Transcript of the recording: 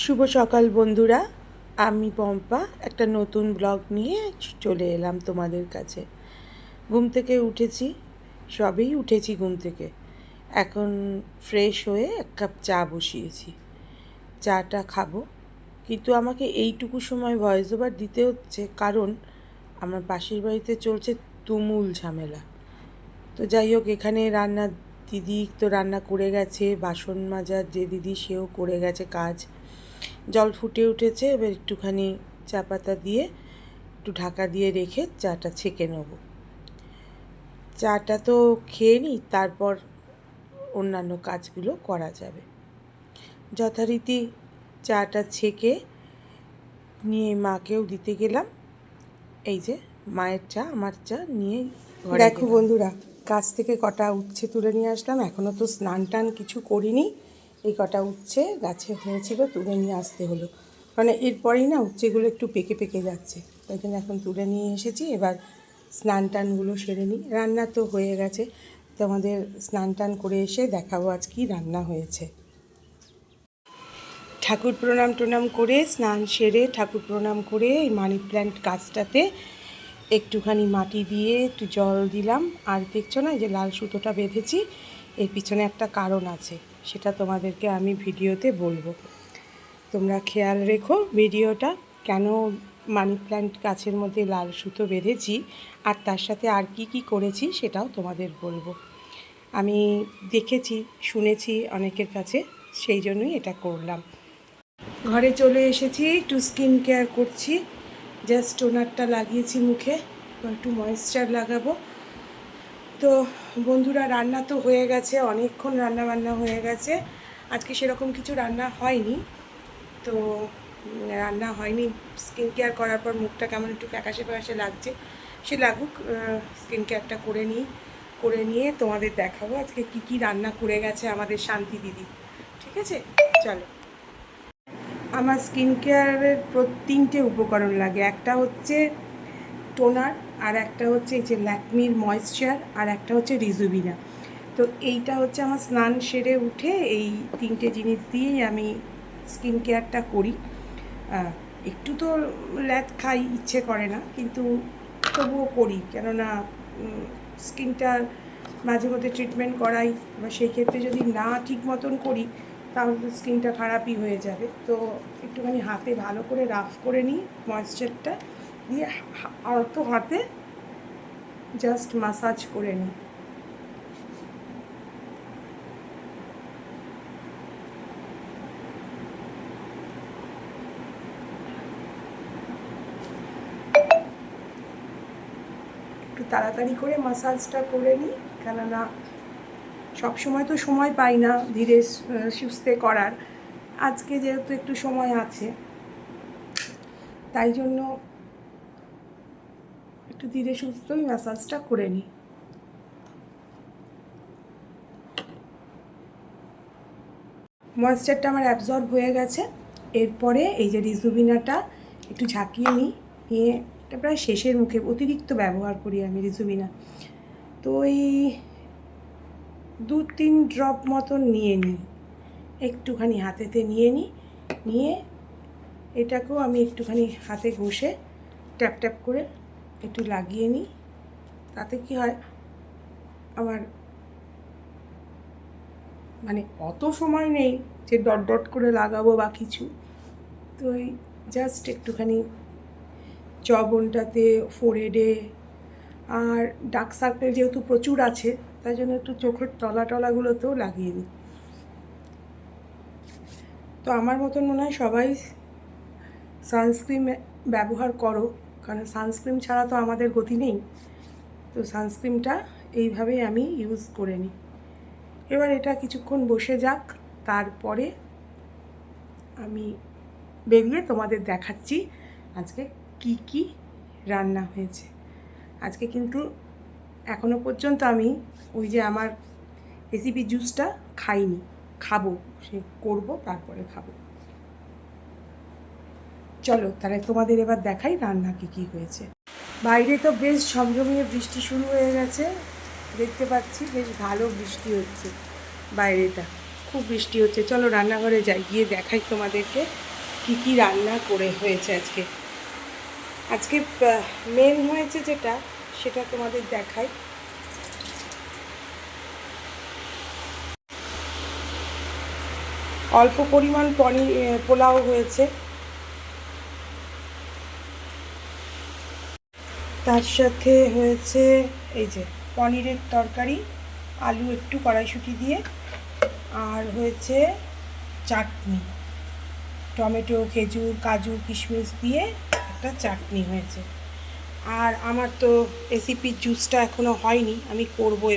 শুভ সকাল বন্ধুরা, আমি পম্পা একটা নতুন ব্লগ নিয়ে চলে এলাম তোমাদের কাছে। ঘুম থেকে উঠেছি, সবেই উঠেছি ঘুম থেকে। এখন ফ্রেশ হয়ে এক কাপ চা বসিয়েছি, চাটা খাবো। কিন্তু আমাকে এইটুকু সময় ভয়েস ওভার দিতে হচ্ছে কারণ আমার পাশের বাড়িতে চলছে তুমুল ঝামেলা। তো যাই হোক, এখানে দিদি তো রান্না করে গেছে, বাসন মাজার যে দিদি সেও করে গেছে কাজ। জল ফুটে উঠেছে, এবার একটুখানি চা পাতা দিয়ে একটু ঢাকা দিয়ে রেখে চাটা ছেঁকে নেব। চাটা তো খেয়ে নিই, তারপর অন্যান্য কাজগুলো করা যাবে। যথারীতি চাটা ছেঁকে নিয়ে মাকেও দিতে গেলাম। এই যে মায়ের চা, আমার চা নিয়ে দেখো বন্ধুরা, কাছ থেকে কটা উচ্ছে তুলে নিয়ে আসলাম। এখনও তো স্নান টান কিছু করিনি। এই কটা উচ্ছে গাছে হয়েছিল, তুলে নিয়ে আসতে হলো, মানে এরপরেই না উচ্ছেগুলো একটু পেকে পেকে যাচ্ছে, তাই জন্য এখন তুলে নিয়ে এসেছি। এবার স্নান টানগুলো সেরে নিই। রান্না তো হয়ে গেছে, তোমাদের স্নান টান করে এসে দেখাবো আজ কী রান্না হয়েছে। ঠাকুর প্রণাম করে স্নান সেরে ঠাকুর প্রণাম করে এই মানি প্ল্যান্ট গাছটাতে একটুখানি মাটি দিয়ে একটু জল দিলাম। আর দেখছো না, এই যে লাল সুতোটা বেঁধেছি, এর পিছনে একটা কারণ আছে, সেটা তোমাদেরকে আমি ভিডিওতে বলবো। তোমরা খেয়াল রেখো ভিডিওটা, কেন মানি প্ল্যান্ট গাছের মধ্যে লাল সুতো বেঁধেছি আর তার সাথে আর কি কি করেছি সেটাও তোমাদের বলবো। আমি দেখেছি, শুনেছি অনেকের কাছে, সেই জন্যই এটা করলাম। ঘরে চলে এসেছি, একটু স্কিন কেয়ার করছি। জাস্ট টোনারটা লাগিয়েছি মুখে, একটু ময়েশ্চার লাগাবো। তো বন্ধুরা, রান্না তো হয়ে গেছে, অনেকক্ষণ রান্না হয়ে গেছে। আজকে সেরকম কিছু রান্না হয়নি, তো রান্না হয়নি। স্কিন কেয়ার করার পর মুখটা কেমন একটু ফ্যাকাশে ফ্যাকাশে লাগছে, সে লাগুক। স্কিন কেয়ারটা করে নিয়ে তোমাদের দেখাবো আজকে কি কি রান্না করে গেছে আমাদের শান্তি দিদি। ঠিক আছে, চলো। আমার স্কিন কেয়ারের 3টে উপকরণ লাগে। একটা হচ্ছে টোনার, আর একটা হচ্ছে এই যে ল্যাকমির ময়েশ্চার, আর একটা হচ্ছে রিজুভিনা। তো এইটা হচ্ছে আমার স্নান সেরে উঠে এই 3টে জিনিস দিয়েই আমি স্কিন কেয়ারটা করি। একটু তো ল্যাথ খাই, ইচ্ছে করে না, কিন্তু তবুও করি, কেননা স্কিনটার মাঝে মধ্যে ট্রিটমেন্ট করাই। বা সেই ক্ষেত্রে যদি না ঠিক মতন করি তাহলে তো স্কিনটা খারাপই হয়ে যাবে। তো একটুখানি হাতে ভালো করে রাফ করে নিই ময়েশ্চারটা দিয়ে, অল্প হাতে জাস্ট মাসাজ করে নিই। একটু তাড়াতাড়ি করে মাসাজটা করে নিই, কেননা সবসময় তো সময় পাই না ধীরে সুস্থে করার। আজকে যেহেতু একটু সময় আছে, তাই জন্য একটু ধীরে সুস্থই ম্যাসাজটা করে নিই। ময়েশ্চারটা আমার অ্যাবজর্ব হয়ে গেছে। এরপরে এই যে রিজুভিনাটা একটু ঝাঁকিয়ে নিয়ে এটা প্রায় শেষের মুখে, অতিরিক্ত ব্যবহার করি আমি রিজুভিনা। তো এই 2-3 ড্রপ মতন নিয়ে নিই, একটুখানি হাতেতে নিয়ে এটাকেও আমি একটুখানি হাতে ঘষে ট্যাপ ট্যাপ করে একটু লাগিয়ে নিই। তাতে কি হয়, আমার মানে অত সময় নেই যে ডট ডট করে লাগাবো বা কিছু। তো এই জাস্ট একটুখানি জবনটাতে, ফোরহেডে, আর ডার্ক সার্কেল যেহেতু প্রচুর আছে তাই জন্য একটু চোখের টলাগুলোতেও লাগিয়ে নিই। তো আমার মতন মনে হয় সবাই সানস্ক্রিন ব্যবহার করো, কারণ সানস্ক্রিন ছাড়া তো আমাদের গতি নেই। তো সানস্ক্রিনটা এইভাবেই আমি ইউজ করে নিই। এবার এটা কিছুক্ষণ বসে যাক, তারপরে আমি বেরিয়ে তোমাদের দেখাচ্ছি আজকে কি কি রান্না হয়েছে। আজকে কিন্তু এখনও পর্যন্ত আমি ওই যে আমার রেসিপি জুসটা খাইনি, খাবো, সে করবো তারপরে খাবো। চলো তাহলে তোমাদের এবার দেখাই রান্না কি হয়েছে। বাইরে তো বেশ ঝমঝমিয়ে বৃষ্টি শুরু হয়ে গেছে, দেখতে পাচ্ছি বেশ ভালো বৃষ্টি হচ্ছে বাইরেটা। খুব বৃষ্টি হচ্ছে। চলো রান্নাঘরে যাই, গিয়ে দেখাই তোমাদেরকে কি কি রান্না করে হয়েছে আজকে। আজকে মেন হয়েছে যেটা, সেটা তোমাদের দেখাই। অল্প পরিমাণ পোলাও হয়েছে, তার সাথে হয়েছে এই যে পনিরের তরকারি, আলু একটু কড়াইশুঁটি দিয়ে, আর হয়েছে চাটনি, টমেটো, খেজুর, কাজু, কিশমিশ দিয়ে একটা চাটনি হয়েছে। আর আমার তো রেসিপির জুসটা এখনও হয়নি, আমি করবো।